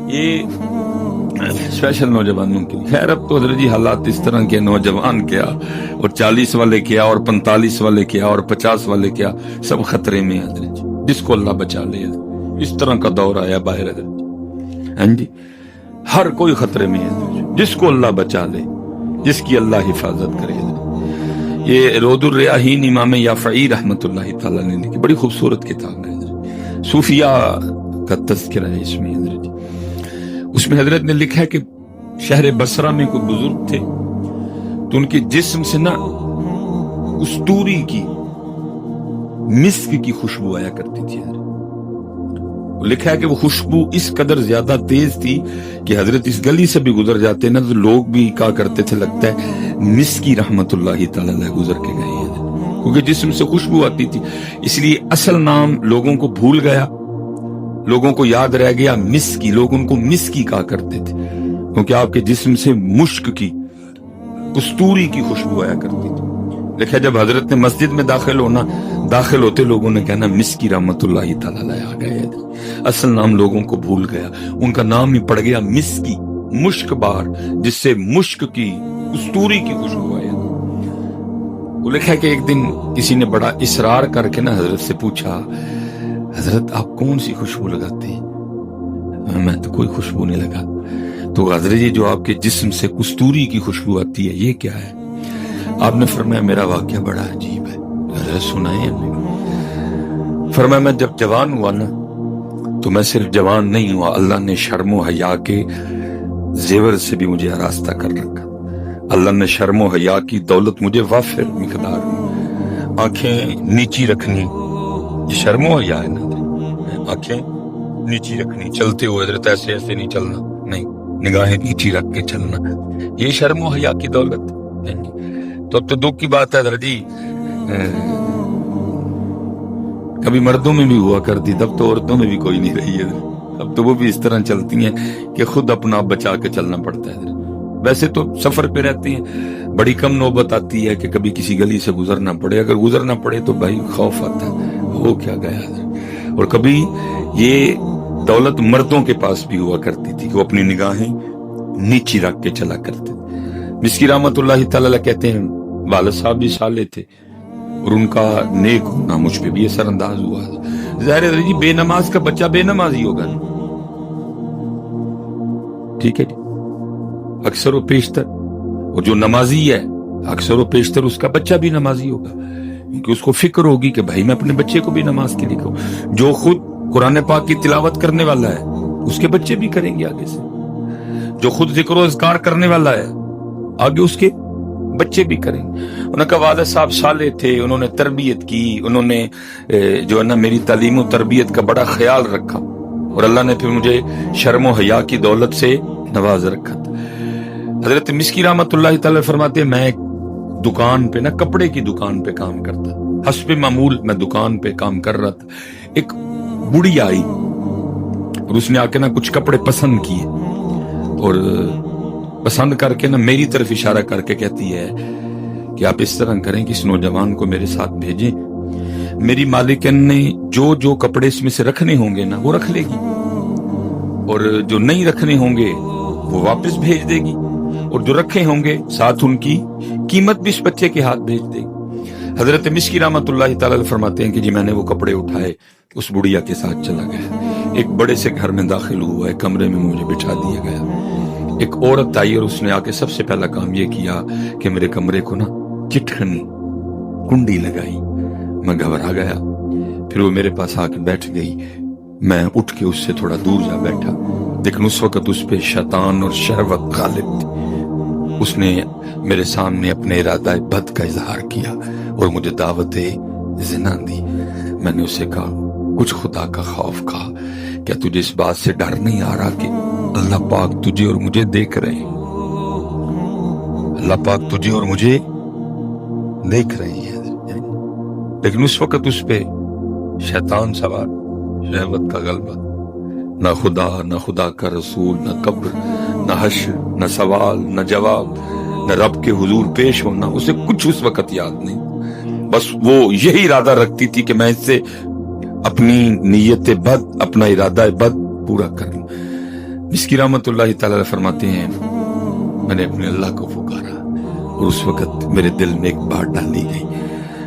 یہ اسپیشل نوجوانوں کے لیے. خیر اب تو حضرت جی حالات اس طرح کے، نوجوان کیا اور 40 والے کیا اور 45 والے کیا اور 50 والے کیا، سب خطرے میں ہیں حضرت جی، جس کو اللہ بچا لے. اس طرح کا دور آیا باہر حضرت جی. ہاں جی، ہر کوئی خطرے میں ہے حضرت جی، جس کو اللہ بچا لے، جس کی اللہ حفاظت کرے. یہ رود الریاحین امام یافعی رحمۃ اللہ تعالیٰ نے لکھی، بڑی خوبصورت کتاب ہے حضرت، صوفیاء کا تذکرہ ہے اس میں حضرت جی. اس میں حضرت نے لکھا ہے کہ شہر بصرہ میں کوئی بزرگ تھے تو ان کے جسم سے نا کستوری کی، مسک کی خوشبو آیا کرتی تھی. لکھا ہے کہ وہ خوشبو اس قدر زیادہ تیز تھی کہ حضرت اس گلی سے بھی گزر جاتے نا تو لوگ بھی کہا کرتے تھے لگتا ہے مسکی رحمت اللہ تعالی علیہ گزر کے گئے ہیں، کیونکہ جسم سے خوشبو آتی تھی. اس لیے اصل نام لوگوں کو بھول گیا، لوگوں کو یاد رہ گیا مسکی. لوگ ان کو مسکی کہا کرتے تھے کیونکہ آپ کے جسم سے مشک کی، کستوری کی خوشبو آیا کرتی تھی. لکھا جب حضرت نے مسجد میں داخل ہوتے لوگوں نے کہنا مسکی رحمت اللہ تعالی علیہ آ گئے. اصل نام لوگوں کو بھول گیا، ان کا نام ہی پڑ گیا مسکی، مشک بار، جس سے مشک کی، کستوری کی خوشبو آیا. وہ لکھا ہے کہ ایک دن کسی نے بڑا اصرار کر کے نا حضرت سے پوچھا، حضرت آپ کون سی خوشبو لگاتے ہیں؟ میں تو کوئی خوشبو نہیں لگا. تو حضرت یہ جو آپ کے جسم سے کستوری کی خوشبو آتی ہے یہ کیا ہے؟ آپ نے فرمایا میرا واقعہ بڑا عجیب ہے. حضرت سنائے. فرمایا میں جب جوان ہوا نا تو میں صرف جوان نہیں ہوا، اللہ نے شرم و حیا کے زیور سے بھی مجھے آراستہ کر رکھا. اللہ نے شرم و حیا کی دولت مجھے وافر مقدار میں، آنکھیں نیچی رکھنی، یہ شرم و حیا ہے نا، آنکھیں نیچی رکھنی، چلتے ہوئے حضرت ایسے ایسے نہیں چلنا، نہیں، نگاہیں نیچی رکھ کے چلنا، یہ شرم و حیا کی دولت. تو اب تو دکھ کی بات ہے حضرت جی، کبھی مردوں میں بھی ہوا کرتی، تب تو عورتوں میں بھی کوئی نہیں رہی ہے. اب تو وہ بھی اس طرح چلتی ہیں کہ خود اپنا آپ بچا کے چلنا پڑتا ہے. ویسے تو سفر پہ رہتی ہیں، بڑی کم نوبت آتی ہے کہ کبھی کسی گلی سے گزرنا پڑے. اگر گزرنا پڑے تو بھائی خوف آتا ہے، ہو کیا گیا. اور کبھی یہ دولت مردوں کے پاس بھی ہوا کرتی تھی کہ وہ اپنی نگاہیں نیچی رکھ کے چلا کرتے. مسکی رحمت اللہ تعالی کہتے ہیں والد صاحب بھی صالح تھے اور ان کا نیک ہونا مجھ پہ بھی اثر انداز ہوا. ظاہر ہے جی بے نماز کا بچہ بے نماز ہی ہوگا، ٹھیک ہے جی، اکثر و بیشتر. اور جو نمازی ہے اکثر و بیشتر اس کا بچہ بھی نمازی ہوگا، کیونکہ اس کو فکر ہوگی کہ بھائی میں اپنے بچے کو بھی نماز کے لیے کہوں. جو خود قرآن پاک کی تلاوت کرنے والا ہے اس کے بچے بھی کریں گے آگے سے. جو خود ذکر و اذکار کرنے والا ہے آگے اس کے بچے بھی کریں. انہوں نے کہا والد صاحب صالح تھے، انہوں نے تربیت کی، انہوں نے جو ہے نا میری تعلیم و تربیت کا بڑا خیال رکھا اور اللہ نے پھر مجھے شرم و حیا کی دولت سے نواز رکھا تھا. حضرت مسکی رحمت اللہ تعالی فرماتے ہیں میں ایک دکان پہ نا، کپڑے کی دکان پہ کام کرتا، حسب معمول میں دکان پہ کام کر رہا تھا. ایک بڑی آئی اور اس نے آ کے نا کچھ کپڑے پسند کیے اور پسند کر کے نا میری طرف اشارہ کر کے کہتی ہے کہ آپ اس طرح کریں کہ اس نوجوان کو میرے ساتھ بھیجیں، میری مالکن نے جو جو کپڑے اس میں سے رکھنے ہوں گے نا وہ رکھ لے گی اور جو نہیں رکھنے ہوں گے وہ واپس بھیج دے گی، اور جو رکھے ہوں گے ساتھ ان کی قیمت بھی اس بچے کے ہاتھ بھیج دے گی. حضرت مسکی رحمت اللہ تعالی فرماتے ہیں کہ جی میں نے وہ کپڑے اٹھائے، اس بڑھیا کے ساتھ چلا گیا، ایک بڑے سے گھر میں داخل ہوا، ایک کمرے میں مجھے بٹھا دیا گیا. ایک عورت آئی اور اس نے آ کے سب سے پہلا کام یہ کیا کہ میرے کمرے کو نا چٹکنی کنڈی لگائی. میں گھبرا گیا، پھر وہ میرے پاس آ کے بیٹھ گئی. میں اٹھ کے اس سے تھوڑا دور جا بیٹھا، لیکن اس وقت اس پہ شیطان اور شہوت غالب تھی. اس نے میرے سامنے اپنے ارادہ بد کا اظہار کیا اور مجھے دعوت زنا دی. میں نے اسے کہا کچھ خدا کا خوف کھا، کیا تجھے اس بات سے ڈر نہیں آ رہا کہ اللہ پاک تجھے اور مجھے دیکھ رہے ہیں؟ اللہ پاک تجھے اور مجھے دیکھ رہے ہیں. لیکن اس وقت اس پہ شیطان سوار، شہوت کا غلبہ، نہ خدا کا رسول، نہ قبر، نہ حشر، نہ سوال، نہ جواب، نہ رب کے حضور پیش ہونا، اسے کچھ اس وقت یاد نہیں. بس وہ یہی ارادہ رکھتی تھی کہ میں اس سے اپنی نیت بد، اپنا ارادہ بد پورا کروں. مسکی رحمتullah تعالی فرماتے ہیں میں نے اپنے اللہ کو پکارا اور اس وقت میرے دل میں ایک بات ڈالی گئی.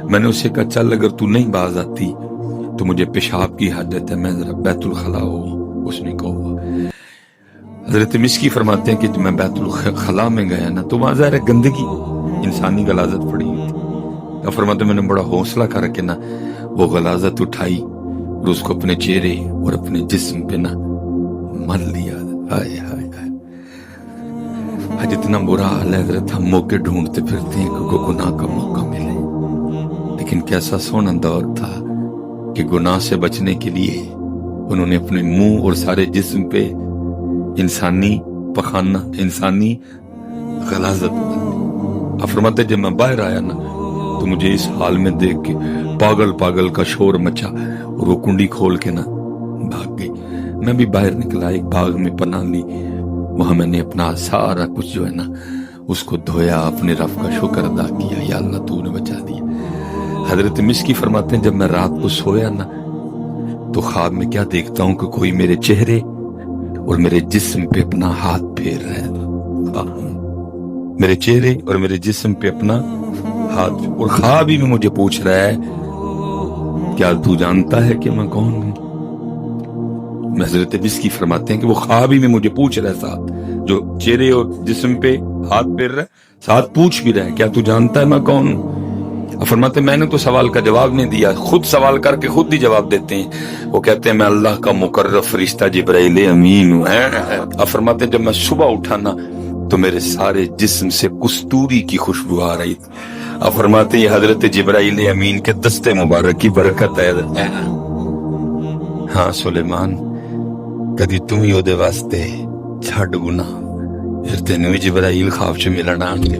میں نے اسے کہا چل اگر تو نہیں باز آتی تو مجھے پیشاب کی حاجت ہے، میں ذرا بیت الخلا ہوں. اس نے کہا. حضرت مسکی فرماتے ہیں کہ جب میں بیت الخلا میں گیا نا تو وہاں ظاہر ہے گندگی انسانی غلاظت پڑی ہوئی تھی. فرماتے میں نے بڑا حوصلہ کر کے نا وہ غلاظت اٹھائی اور اس کو اپنے چہرے اور اپنے جسم پہ نا مل لیا. ہائے ہائے ہائے، آج اتنا برا حال ہے حضرت، ہم موقع ڈھونڈتے پھرتے ہیں کہ کوئی گناہ کا موقع ملے، لیکن کیسا سونا دور تھا کہ گناہ سے بچنے کے لیے انہوں نے اپنے منہ اور سارے جسم پہ انسانی پخانہ، انسانی غلاظت اب فرماتے جب میں باہر آیا نا تو مجھے اس حال میں دیکھ کے پاگل پاگل کا شور مچا اور وہ کنڈی کھول کے نا بھاگ گئی. میں بھی باہر نکلا، ایک باغ میں پناہ لی، وہاں میں نے اپنا سارا کچھ جو ہے نا اس کو دھویا، اپنے رب کا شکر ادا کیا، یا اللہ تو نے بچا دیا. حضرت مسکی فرماتے ہیں جب میں رات کو سویا نا تو خواب میں کیا دیکھتا ہوں کہ کوئی میرے چہرے اور میرے جسم پہ اپنا ہاتھ پھیر رہا ہے، میرے چہرے اور میرے جسم پہ اپنا ہاتھ، اور خواب ہی میں مجھے پوچھ رہا ہے کیا تو جانتا ہے کہ میں کون ہوں؟ حضرت مسکی فرماتے ہیں کہ وہ خواب ہی میں مجھے پوچھ رہا ہے، ساتھ جو چہرے اور جسم پہ ہاتھ پھیر رہا ہے ساتھ پوچھ بھی رہا ہے کیا تو جانتا ہے میں کون ہوں؟ فرماتے ہیں میں نے تو سوال کا جواب نہیں دیا، خود سوال کر کے خود ہی جواب دیتے ہیں. وہ کہتے ہیں میں اللہ کا مقرب فرشتہ جبرائیل امین ہوں. فرماتے ہیں جب میں صبح اٹھا نا تو میرے سارے جسم سے کستوری کی خوشبو آ رہی تھی. فرماتے ہیں یہ حضرت جبرائیل امین کے دستے مبارک کی برکت ہے. ہاں سلیمان کدی تم ہی دے واسطے چھڈ گناہ پھر تینوں جبرائیل خواب چ ملنا آن گے،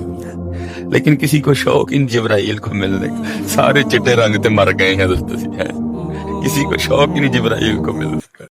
لیکن کسی کو شوق ان جبرائیل کو ملنے کا، سارے چٹے رنگ تے مر گئے ہیں دوست، کسی کو شوق ہی نہیں جبرائیل کو ملنے.